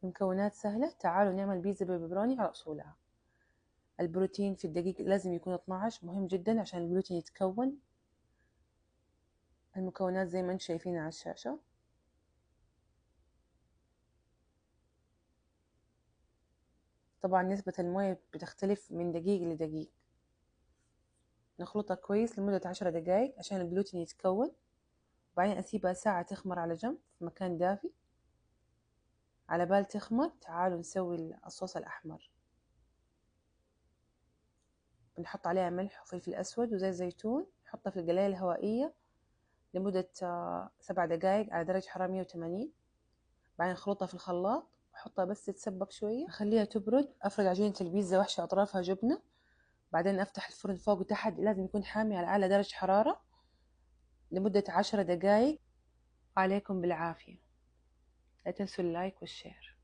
المكونات سهلة، تعالوا نعمل بيتزا بالبيبروني على أصولها. البروتين في الدقيق لازم يكون 12، مهم جدا عشان البروتين يتكون. المكونات زي ما انتم شايفين على الشاشة. طبعا نسبة الموية بتختلف من دقيق لدقيق. نخلطها كويس لمدة 10 دقايق عشان البروتين يتكون، وبعدين أسيبها ساعة تخمر على جنب في مكان دافي. على بال تخمر تعالوا نسوي الصوص الأحمر. بنحط عليها ملح وفلفل أسود وزيت زيتون، نحطها في القلاية الهوائية لمدة 7 دقايق على درجة حرارة 180. بعدين أخلطها في الخلاط وأحطها بس تتسبك شوية، أخليها تبرد. أفرد عجينة البيتزا وأحشي أطرافها جبنة، بعدين أفتح الفرن فوق وتحت، لازم يكون حامي على أعلى درجة حرارة لمدة 10 دقايق. عليكم بالعافية، لا تنسوا اللايك والشير.